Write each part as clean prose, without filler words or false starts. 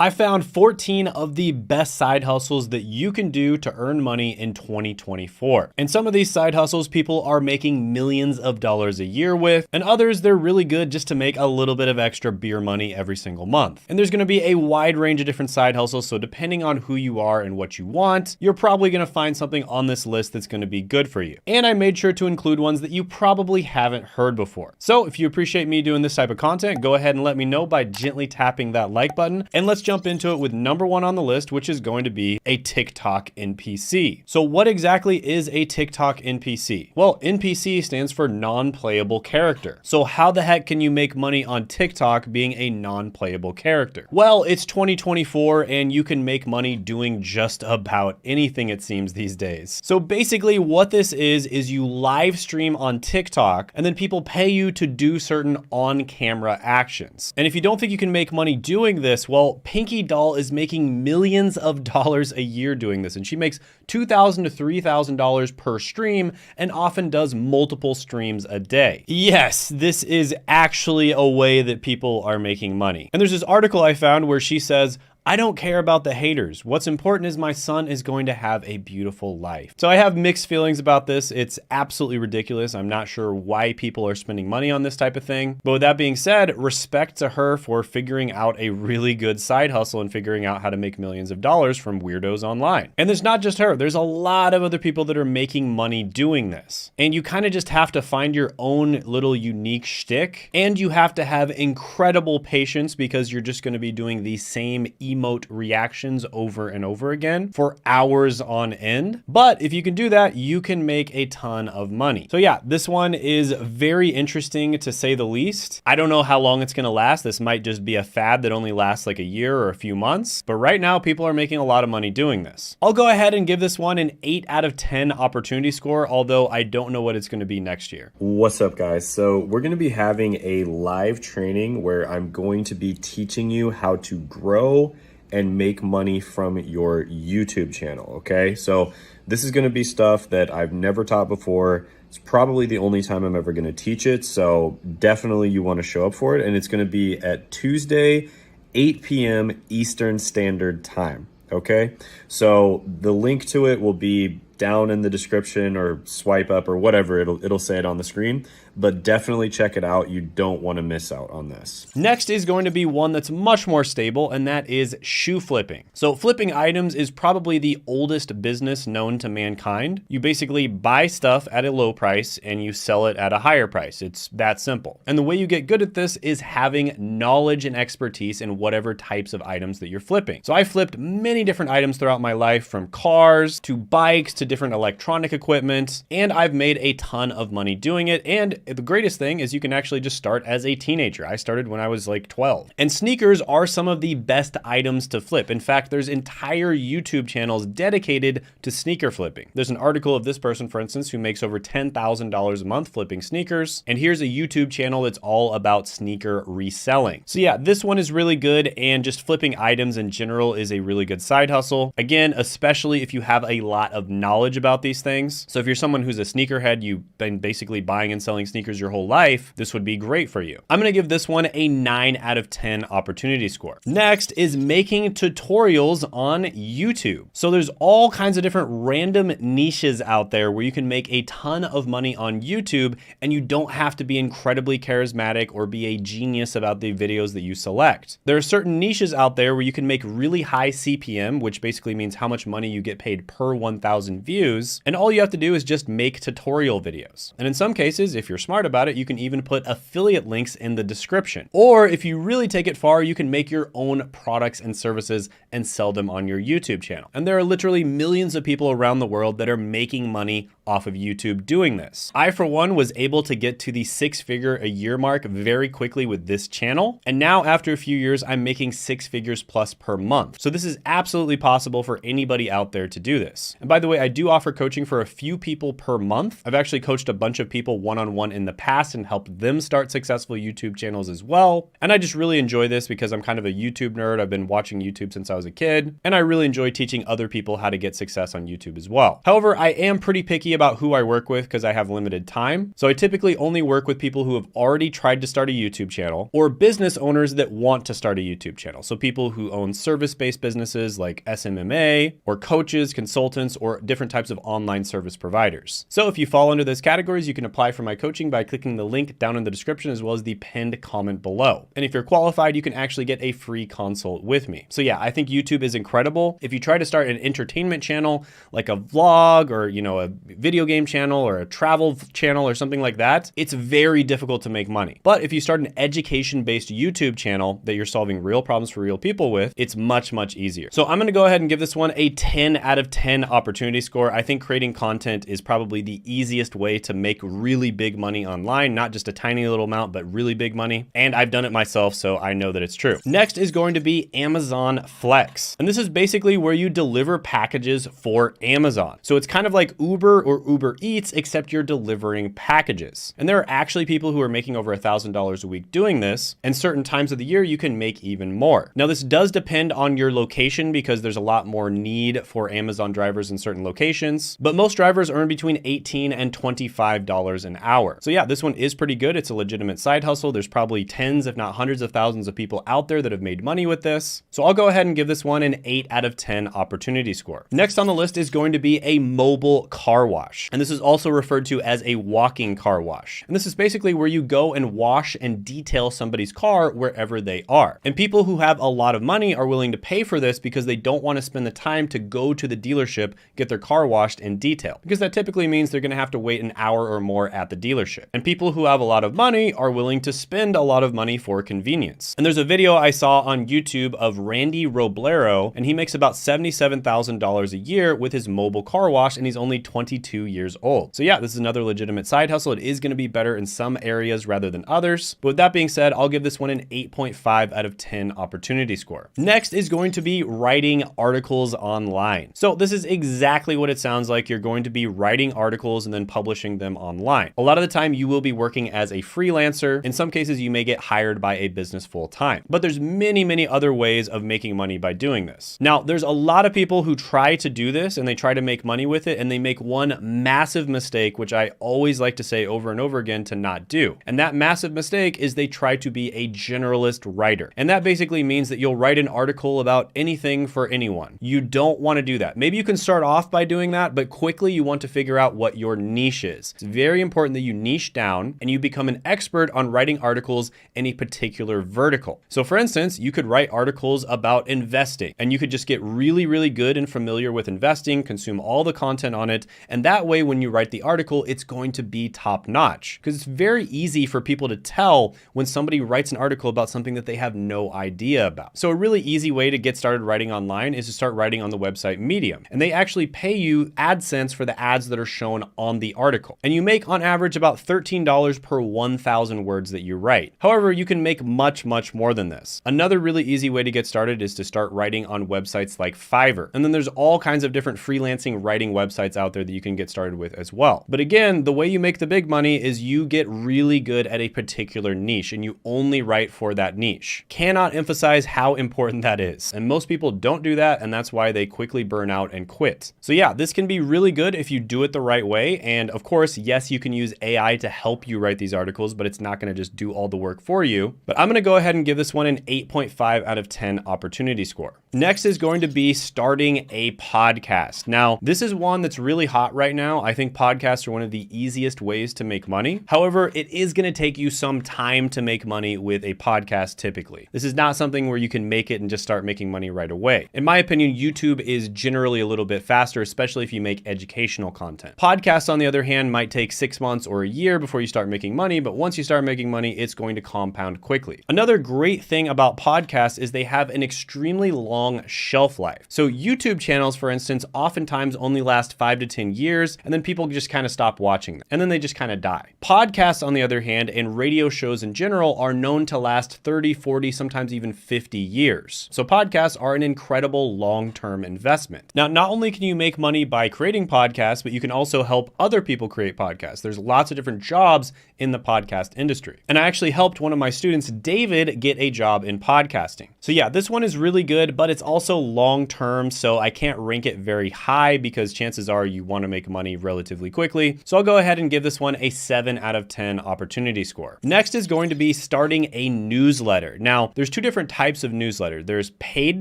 I found 14 of the best side hustles that you can do to earn money in 2024. And some of these side hustles people are making millions of dollars a year with, and others they're really good just to make a little bit of extra beer money every single month. And there's gonna be a wide range of different side hustles, so depending on who you are and what you want, you're probably gonna find something on this list that's gonna be good for you. And I made sure to include ones that you probably haven't heard before. So if you appreciate me doing this type of content, go ahead and let me know by gently tapping that like button. And let's jump into it with number one on the list, which is going to be a TikTok NPC. So what exactly is a TikTok NPC? Well, NPC stands for non-playable character. So how the heck can you make money on TikTok being a non-playable character? Well, it's 2024 and you can make money doing just about anything, it seems, these days. So basically what this is you live stream on TikTok and then people pay you to do certain on-camera actions. And if you don't think you can make money doing this, well, Pinky Doll is making millions of dollars a year doing this, and she makes $2,000 to $3,000 per stream and often does multiple streams a day. Yes, this is actually a way that people are making money. And there's this article I found where she says, I don't care about the haters. What's important is my son is going to have a beautiful life. So I have mixed feelings about this. It's absolutely ridiculous. I'm not sure why people are spending money on this type of thing. But with that being said, respect to her for figuring out a really good side hustle and figuring out how to make millions of dollars from weirdos online. And there's not just her. There's a lot of other people that are making money doing this. And you kind of just have to find your own little unique shtick. And you have to have incredible patience because you're just going to be doing the same emote reactions over and over again for hours on end. But if you can do that, you can make a ton of money. So yeah, this one is very interesting to say the least. I don't know how long it's going to last. This might just be a fad that only lasts like a year or a few months. But right now, people are making a lot of money doing this. I'll go ahead and give this one an 8 out of 10 opportunity score, although I don't know what it's going to be next year. What's up, guys? So we're going to be having a live training where I'm going to be teaching you how to grow and make money from your YouTube channel, okay? So this is gonna be stuff that I've never taught before. It's probably the only time I'm ever gonna teach it, so definitely you wanna show up for it, and it's gonna be at Tuesday, 8 p.m. Eastern Standard Time, okay? So the link to it will be down in the description or swipe up or whatever, it'll say it on the screen, but definitely check it out. You don't want to miss out on this. Next is going to be one that's much more stable, and that is shoe flipping. So flipping items is probably the oldest business known to mankind. You basically buy stuff at a low price and you sell it at a higher price. It's that simple. And the way you get good at this is having knowledge and expertise in whatever types of items that you're flipping. So I flipped many different items throughout my life, from cars to bikes to different electronic equipment, and I've made a ton of money doing it. And the greatest thing is you can actually just start as a teenager. I started when I was like 12. And sneakers are some of the best items to flip. In fact, there's entire YouTube channels dedicated to sneaker flipping. There's an article of this person, for instance, who makes over $10,000 a month flipping sneakers. And here's a YouTube channel that's all about sneaker reselling. So yeah, this one is really good, and just flipping items in general is a really good side hustle. Again, especially if you have a lot of knowledge about these things. So if you're someone who's a sneakerhead, you've been basically buying and selling sneakers your whole life, this would be great for you. I'm gonna give this one a 9 out of 10 opportunity score. Next is making tutorials on YouTube. So there's all kinds of different random niches out there where you can make a ton of money on YouTube, and you don't have to be incredibly charismatic or be a genius about the videos that you select. There are certain niches out there where you can make really high CPM, which basically means how much money you get paid per 1,000 views, and all you have to do is just make tutorial videos. And in some cases, if you're smart about it, you can even put affiliate links in the description. Or if you really take it far, you can make your own products and services and sell them on your YouTube channel. And there are literally millions of people around the world that are making money off of YouTube doing this. I, for one, was able to get to the 6-figure a year mark very quickly with this channel. And now after a few years, I'm making 6 figures plus per month. So this is absolutely possible for anybody out there to do this. And by the way, I do offer coaching for a few people per month. I've actually coached a bunch of people one-on-one on in the past and helped them start successful YouTube channels as well. And I just really enjoy this because I'm kind of a YouTube nerd. I've been watching YouTube since I was a kid, and I really enjoy teaching other people how to get success on YouTube as well. However, I am pretty picky about who I work with because I have limited time. So I typically only work with people who have already tried to start a YouTube channel or business owners that want to start a YouTube channel. So people who own service-based businesses like SMMA, or coaches, consultants, or different types of online service providers. So if you fall under those categories, you can apply for my coaching by clicking the link down in the description as well as the pinned comment below. And if you're qualified, you can actually get a free consult with me. So yeah, I think YouTube is incredible. If you try to start an entertainment channel like a vlog or, a video game channel or a travel channel or something like that, it's very difficult to make money. But if you start an education-based YouTube channel that you're solving real problems for real people with, it's much, much easier. So I'm gonna go ahead and give this one a 10 out of 10 opportunity score. I think creating content is probably the easiest way to make really big money online, not just a tiny little amount, but really big money. And I've done it myself, so I know that it's true. Next is going to be Amazon Flex. And this is basically where you deliver packages for Amazon. So it's kind of like Uber or Uber Eats, except you're delivering packages. And there are actually people who are making over $1,000 a week doing this. And certain times of the year, you can make even more. Now, this does depend on your location because there's a lot more need for Amazon drivers in certain locations, but most drivers earn between $18 and $25 an hour. So yeah, this one is pretty good. It's a legitimate side hustle. There's probably tens, if not hundreds of thousands of people out there that have made money with this. So I'll go ahead and give this one an 8 out of 10 opportunity score. Next on the list is going to be a mobile car wash. And this is also referred to as a walking car wash. And this is basically where you go and wash and detail somebody's car wherever they are. And people who have a lot of money are willing to pay for this because they don't want to spend the time to go to the dealership, get their car washed and detailed, because that typically means they're going to have to wait an hour or more at the dealership. And people who have a lot of money are willing to spend a lot of money for convenience. And there's a video I saw on YouTube of Randy Roblero, and he makes about $77,000 a year with his mobile car wash, and he's only 22 years old. So yeah, this is another legitimate side hustle. It is going to be better in some areas rather than others. But with that being said, I'll give this one an 8.5 out of 10 opportunity score. Next is going to be writing articles online. So this is exactly what it sounds like. You're going to be writing articles and then publishing them online. A lot of the time you will be working as a freelancer. In some cases, you may get hired by a business full time, but there's many, many other ways of making money by doing this. Now, there's a lot of people who try to do this and they try to make money with it, and they make one massive mistake, which I always like to say over and over again to not do. And that massive mistake is they try to be a generalist writer. And that basically means that you'll write an article about anything for anyone. You don't want to do that. Maybe you can start off by doing that, but quickly you want to figure out what your niche is. It's very important that you niche down and you become an expert on writing articles in a particular vertical. So for instance, you could write articles about investing, and you could just get really, really good and familiar with investing, consume all the content on it. And that way, when you write the article, it's going to be top notch, because it's very easy for people to tell when somebody writes an article about something that they have no idea about. So a really easy way to get started writing online is to start writing on the website Medium. And they actually pay you AdSense for the ads that are shown on the article. And you make on average about $13 per 1,000 words that you write. However, you can make much, much more than this. Another really easy way to get started is to start writing on websites like Fiverr. And then there's all kinds of different freelancing writing websites out there that you can get started with as well. But again, the way you make the big money is you get really good at a particular niche and you only write for that niche. Cannot emphasize how important that is. And most people don't do that, and that's why they quickly burn out and quit. So yeah, this can be really good if you do it the right way. And of course, yes, you can use AI to help you write these articles, but it's not going to just do all the work for you. But I'm going to go ahead and give this one an 8.5 out of 10 opportunity score. Next is going to be starting a podcast. Now, this is one that's really hot right now. I think podcasts are one of the easiest ways to make money. However, it is going to take you some time to make money with a podcast typically. This is not something where you can make it and just start making money right away. In my opinion, YouTube is generally a little bit faster, especially if you make educational content. Podcasts, on the other hand, might take 6 months or a year before you start making money, but once you start making money, it's going to compound quickly. Another great thing about podcasts is they have an extremely long shelf life. So YouTube channels, for instance, oftentimes only last 5 to 10 years, and then people just kind of stop watching them, and then they just kind of die. Podcasts, on the other hand, and radio shows in general are known to last 30, 40, sometimes even 50 years. So podcasts are an incredible long-term investment. Now, not only can you make money by creating podcasts, but you can also help other people create podcasts. There's lots of different jobs in the podcast industry. And I actually helped one of my students, David, get a job in podcasting. So yeah, this one is really good, but it's also long-term, so I can't rank it very high because chances are you want to make money relatively quickly. So I'll go ahead and give this one a 7 out of 10 opportunity score. Next is going to be starting a newsletter. Now, there's two different types of newsletter. There's paid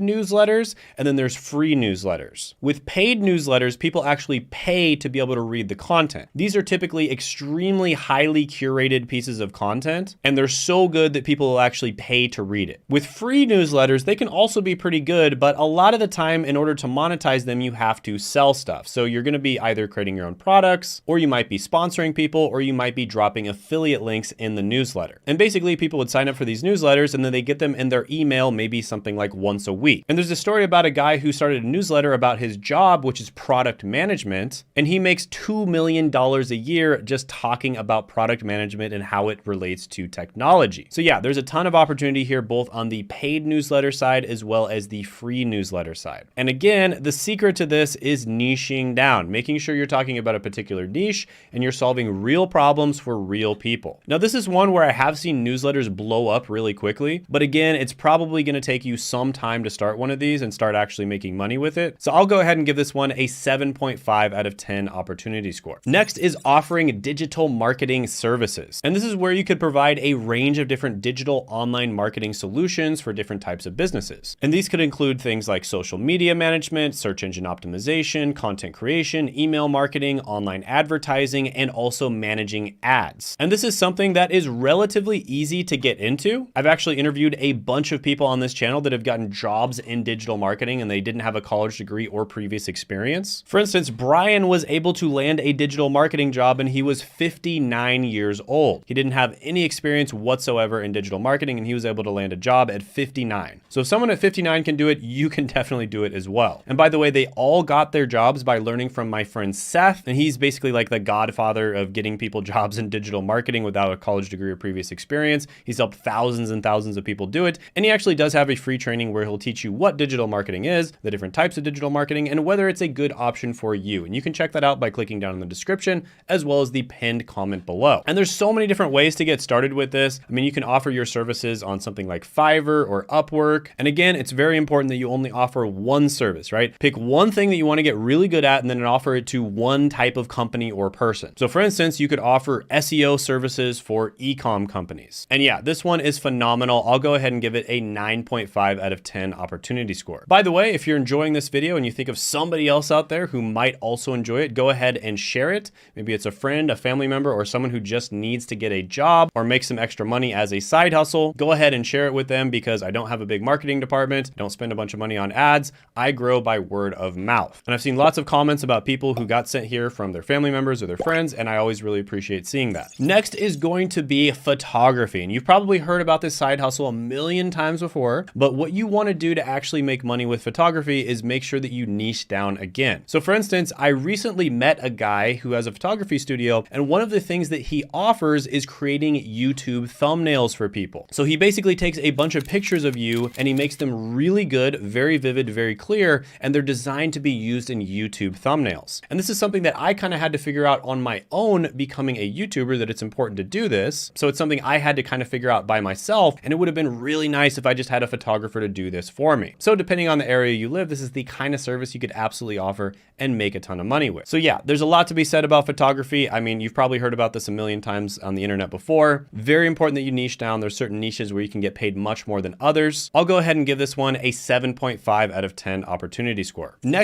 newsletters and then there's free newsletters. With paid newsletters, people actually pay to be able to read the content. These are typically extremely highly curated pieces of content, and they're so good that people will actually pay to read it. With free newsletters, they can also be pretty good, but a lot of the time, in order to monetize them, you have to sell stuff. So you're gonna be either creating your own products, or you might be sponsoring people, or you might be dropping affiliate links in the newsletter. And basically, people would sign up for these newsletters, and then they get them in their email maybe something like once a week. And there's a story about a guy who started a newsletter about his job, which is product management, and he makes $2 million a year just talking about product management and how it relates to technology. So yeah, there's a ton of opportunity here, both on the paid newsletter side as well as the free newsletter side. And again, the secret to this is niching down, making sure you're talking about a particular niche and you're solving real problems for real people. Now, this is one where I have seen newsletters blow up really quickly, but again, it's probably going to take you some time to start one of these and start actually making money with it. So I'll go ahead and give this one a 7.5 out of 10 opportunity score. Next is offering digital marketing services. And this is where you could provide a range of different digital online marketing solutions for different types of businesses. And these could include things like social media management, search engine optimization, content creation, email marketing, online advertising, and also managing ads. And this is something that is relatively easy to get into. I've actually interviewed a bunch of people on this channel that have gotten jobs in digital marketing and they didn't have a college degree or previous experience. For instance, Brian was able to land a digital marketing job and he was 59 years old. He didn't have any experience whatsoever in digital marketing and he was able to land a job at 59. So if someone at 59 can do it, you can definitely do it as well. And by the way, they all got their jobs by learning from my friend Seth, and he's basically like the godfather of getting people jobs in digital marketing without a college degree or previous experience. He's helped thousands and thousands of people do it. And he actually does have a free training where he'll teach you what digital marketing is, the different types of digital marketing, and whether it's a good option for you. And you can check that out by clicking down in the description as well as the pinned comment below. And there's so many different ways to get started with this. I mean, you can offer your services on something like Fiverr or Upwork. And again, it's very important that you only offer one service, right? Pick one thing that you want to get really good at and then offer it to one type of company or person. So for instance, you could offer SEO services for e-com companies. And yeah, this one is phenomenal. I'll go ahead and give it a 9.5 out of 10 opportunity score. By the way, if you're enjoying this video and you think of somebody else out there who might also enjoy it, go ahead and share it. Maybe it's a friend, a family member, or someone who just needs to get a job or make some extra money as a side hustle. Go ahead and share it with them because I don't have a big marketing department. Don't spend a bunch of money on ads. I grow by word of mouth. And I've seen lots of comments about people who got sent here from their family members or their friends, and I always really appreciate seeing that. Next is going to be photography. And you've probably heard about this side hustle a million times before, but what you want to do to actually make money with photography is make sure that you niche down again. So for instance, I recently met a guy who has a photography studio, and one of the things that he offers is creating YouTube thumbnails for people. So he basically takes a bunch of pictures of you and he makes them really good, very vivid, very clear, and they're designed to be used in YouTube thumbnails. And this is something that I kind of had to figure out on my own becoming a YouTuber, that it's important to do this. So it's something I had to kind of figure out by myself, and it would have been really nice if I just had a photographer to do this for me. So depending on the area you live, this is the kind of service you could absolutely offer and make a ton of money with. So yeah, there's a lot to be said about photography. I mean, you've probably heard about this a million times on the internet before. Very important that you niche down. There's certain niches where you can get paid much more than others. I'll go ahead and give this one a 7.5 out of 10 opportunity score. Next